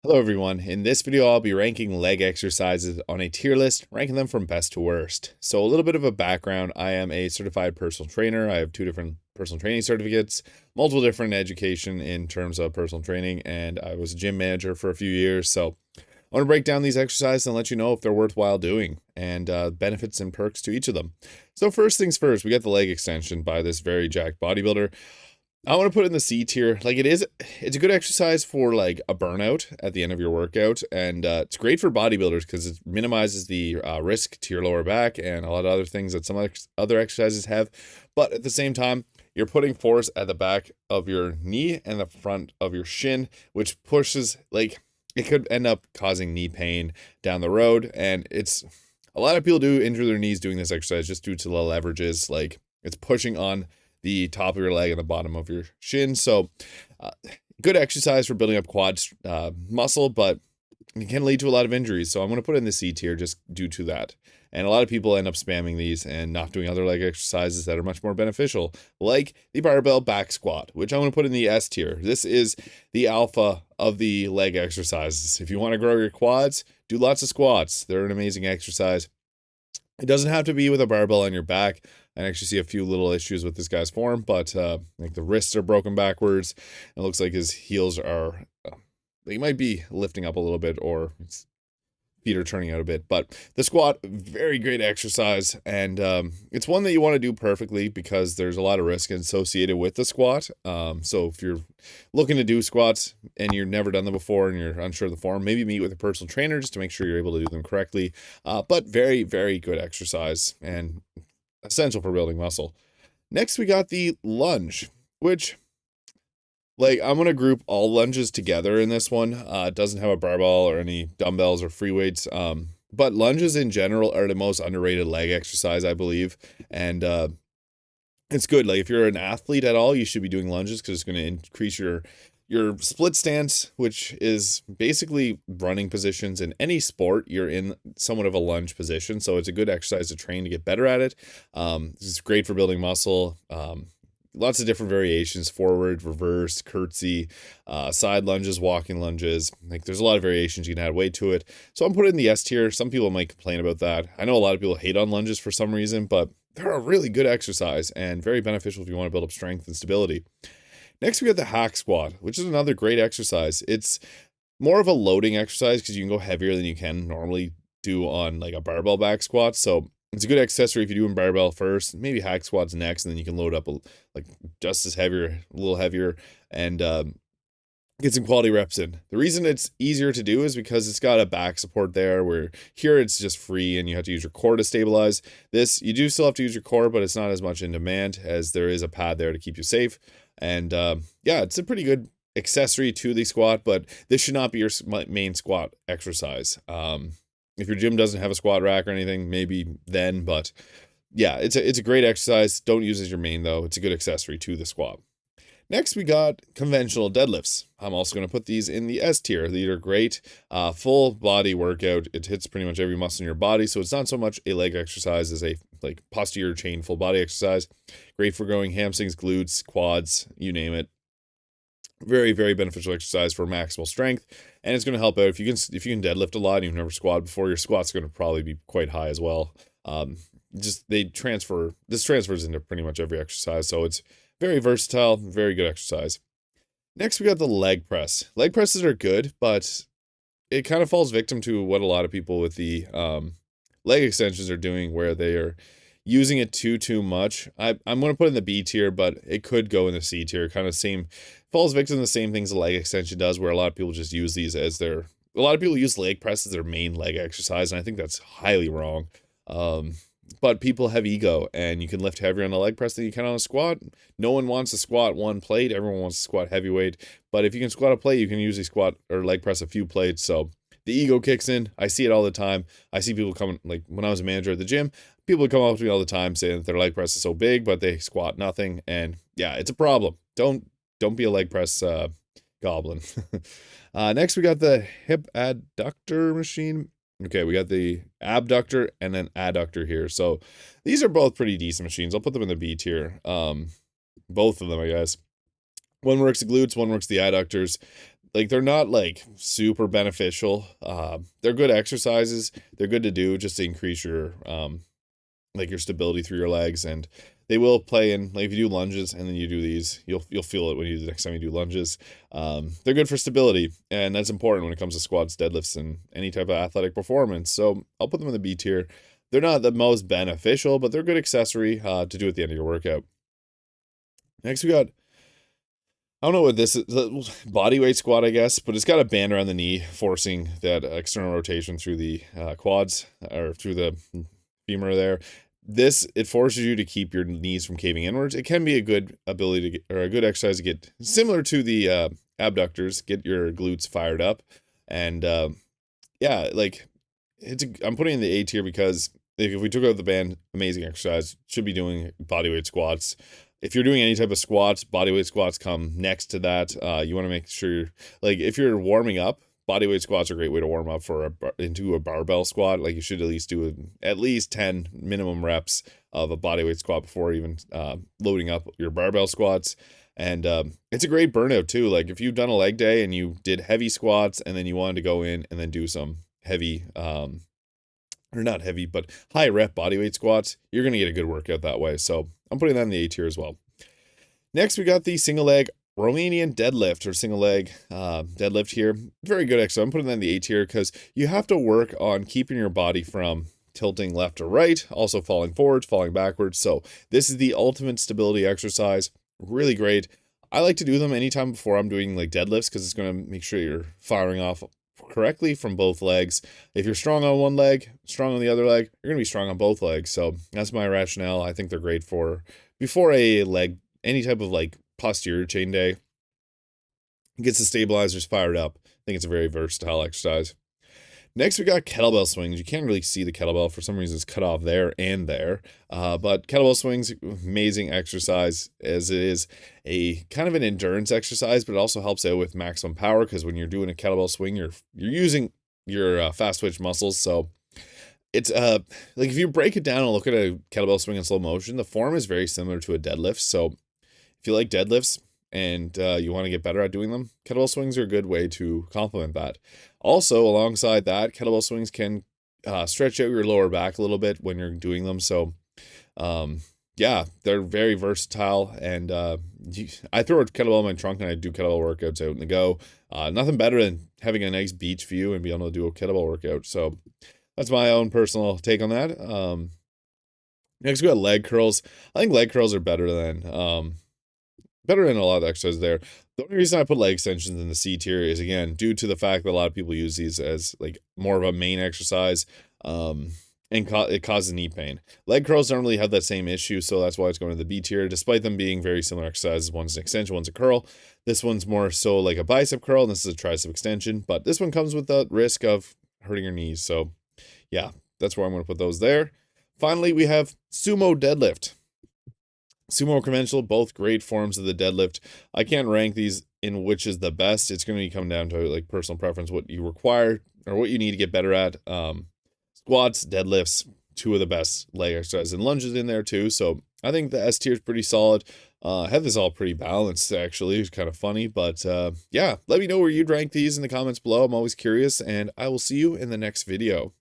Hello everyone, in this video I'll be ranking leg exercises on a tier list, ranking them from best to worst. So a little bit of a background, I am a certified personal trainer. I have 2 different personal training certificates, multiple different education in terms of personal training, and I was a gym manager for a few years. So I want to break down these exercises and let you know if they're worthwhile doing and benefits and perks to each of them. So first things first, we got the leg extension by this very jacked bodybuilder. I want to put it in the C tier. It's a good exercise for like a burnout at the end of your workout, and it's great for bodybuilders because it minimizes the risk to your lower back and a lot of other things that some other exercises have. But at the same time, you're putting force at the back of your knee and the front of your shin, which pushes, like, it could end up causing knee pain down the road. And it's a lot of people do injure their knees doing this exercise just due to the leverages. Like, it's pushing on the top of your leg and the bottom of your shin. So good exercise for building up quad muscle, but it can lead to a lot of injuries. So I'm going to put it in the C tier just due to that. And a lot of people end up spamming these and not doing other leg exercises that are much more beneficial, like the barbell back squat, which I'm going to put in the S tier. This is the alpha of the leg exercises. If you want to grow your quads, do lots of squats. They're an amazing exercise. It doesn't have to be with a barbell on your back. I actually see a few little issues with this guy's form, but like the wrists are broken backwards. It looks like his heels are, they might be lifting up a little bit, or his feet are turning out a bit. But the squat, very great exercise, and it's one that you want to do perfectly because there's a lot of risk associated with the squat. So if you're looking to do squats and you've never done them before and you're unsure of the form, maybe meet with a personal trainer just to make sure you're able to do them correctly. But very, very good exercise and essential for building muscle. Next, we got the lunge, which, like, I'm going to group all lunges together in this one. It doesn't have a barbell or any dumbbells or free weights. But lunges in general are the most underrated leg exercise, I believe. And it's good. Like, if you're an athlete at all, you should be doing lunges because it's going to increase your split stance, which is basically running positions. In any sport, you're in somewhat of a lunge position. So it's a good exercise to train to get better at it. It's great for building muscle. Lots of different variations: forward, reverse, curtsy, side lunges, walking lunges. Like, there's a lot of variations. You can add weight to it. So I'm putting it in the S tier. Some people might complain about that. I know a lot of people hate on lunges for some reason, but they're a really good exercise and very beneficial if you want to build up strength and stability. Next, we got the hack squat, which is another great exercise. It's more of a loading exercise because you can go heavier than you can normally do on like a barbell back squat. So it's a good accessory if you're doing barbell first, maybe hack squats next, and then you can load up like just as heavier, a little heavier, and get some quality reps in. The reason it's easier to do is because it's got a back support there, where here it's just free and you have to use your core to stabilize. This, you do still have to use your core, but it's not as much in demand as there is a pad there to keep you safe. And yeah, it's a pretty good accessory to the squat, but this should not be your main squat exercise. If your gym doesn't have a squat rack or anything, maybe then, but yeah, it's a great exercise. Don't use it as your main though. It's a good accessory to the squat. Next, we got conventional deadlifts. I'm also going to put these in the S tier. These are great. Full body workout. It hits pretty much every muscle in your body, so it's not so much a leg exercise as a like posterior chain full body exercise. Great for growing hamstrings, glutes, quads, you name it. Very, very beneficial exercise for maximal strength, and it's going to help out if you can deadlift a lot and you've never squatted before. Your squat's going to probably be quite high as well. This transfers into pretty much every exercise, so it's very versatile, very good exercise. Next, we got the leg press. Leg presses are good, but it kind of falls victim to what a lot of people with the leg extensions are doing, where they are using it too much. I'm going to put it in the B tier, but it could go in the C tier. Kind of falls victim to the same things a leg extension does, where a lot of people just use these as a lot of people use leg press as their main leg exercise, and I think that's highly wrong. But people have ego, and you can lift heavier on a leg press than you can on a squat. No one wants to squat one plate. Everyone wants to squat heavyweight. But if you can squat a plate, you can usually squat or leg press a few plates. So the ego kicks in. I see it all the time. I see people coming, like when I was a manager at the gym, people would come up to me all the time saying that their leg press is so big, but they squat nothing. And yeah, it's a problem. Don't be a leg press goblin. Next, we got the hip adductor machine. Okay, we got the abductor and then adductor here. So these are both pretty decent machines. I'll put them in the B tier. Both of them, I guess. One works the glutes, one works the adductors. like they're not like super beneficial. They're good exercises. They're good to do just to increase your like your stability through your legs, and they will play in, like if you do lunges and then you do these, you'll feel it when you do the next time you do lunges. They're good for stability, and that's important when it comes to squats, deadlifts, and any type of athletic performance. So I'll put them in the B tier. They're not the most beneficial, but they're a good accessory to do at the end of your workout. Next we got, I don't know what this is, body weight squat, I guess, but it's got a band around the knee, forcing that external rotation through the quads, or through the femur there. It forces you to keep your knees from caving inwards. It can be a good ability to get, or a good exercise to get, similar to the abductors, get your glutes fired up. And yeah, like I'm putting in the A tier because if we took out the band, amazing exercise. Should be doing bodyweight squats. If you're doing any type of squats, bodyweight squats come next to that. You want to make sure, like if you're warming up, bodyweight squats are a great way to warm up into a barbell squat. Like you should at least do at least 10 minimum reps of a bodyweight squat before even loading up your barbell squats. And it's a great burnout too. Like if you've done a leg day and you did heavy squats and then you wanted to go in and then do some heavy, or not heavy, but high rep bodyweight squats, you're going to get a good workout that way. So I'm putting that in the A tier as well. Next, we got the single leg Romanian deadlift, or single leg deadlift here. Very good exercise. I'm putting that in the A tier because you have to work on keeping your body from tilting left or right, also falling forwards, falling backwards. So this is the ultimate stability exercise. Really great. I like to do them anytime before I'm doing like deadlifts because it's going to make sure you're firing off correctly from both legs. If you're strong on one leg, strong on the other leg, you're going to be strong on both legs. So that's my rationale. I think they're great for before a leg, any type of like posterior chain day. It gets the stabilizers fired up. I think it's a very versatile exercise. Next, we got kettlebell swings. You can't really see the kettlebell. For some reason, it's cut off there and there. But kettlebell swings, amazing exercise, as it is a kind of an endurance exercise, but it also helps out with maximum power, because when you're doing a kettlebell swing, you're using your fast twitch muscles. So it's like if you break it down and look at a kettlebell swing in slow motion, the form is very similar to a deadlift. So if you like deadlifts and you want to get better at doing them, kettlebell swings are a good way to complement that. Also, alongside that, kettlebell swings can stretch out your lower back a little bit when you're doing them. So, yeah, they're very versatile. And I throw a kettlebell in my trunk and I do kettlebell workouts out in the go. Nothing better than having a nice beach view and being able to do a kettlebell workout. So that's my own personal take on that. Next, we got leg curls. I think leg curls are better than a lot of the exercises there. The only reason I put leg extensions in the C tier is, again, due to the fact that a lot of people use these as like more of a main exercise, and it causes knee pain. Leg curls don't really have that same issue, so that's why it's going to the B tier, despite them being very similar exercises. One's an extension, one's a curl. This one's more so like a bicep curl, and this is a tricep extension, but this one comes with the risk of hurting your knees. So yeah, that's where I'm going to put those there. Finally, we have Sumo Deadlift. Sumo conventional, both great forms of the deadlift. I can't rank these in which is the best. It's going to come down to like personal preference, what you require or what you need to get better at. Squats, deadlifts, two of the best leg exercises, and lunges in there too. So I think the S tier is pretty solid. I have this all pretty balanced, actually. It's kind of funny, but yeah, let me know where you'd rank these in the comments below. I'm always curious, and I will see you in the next video.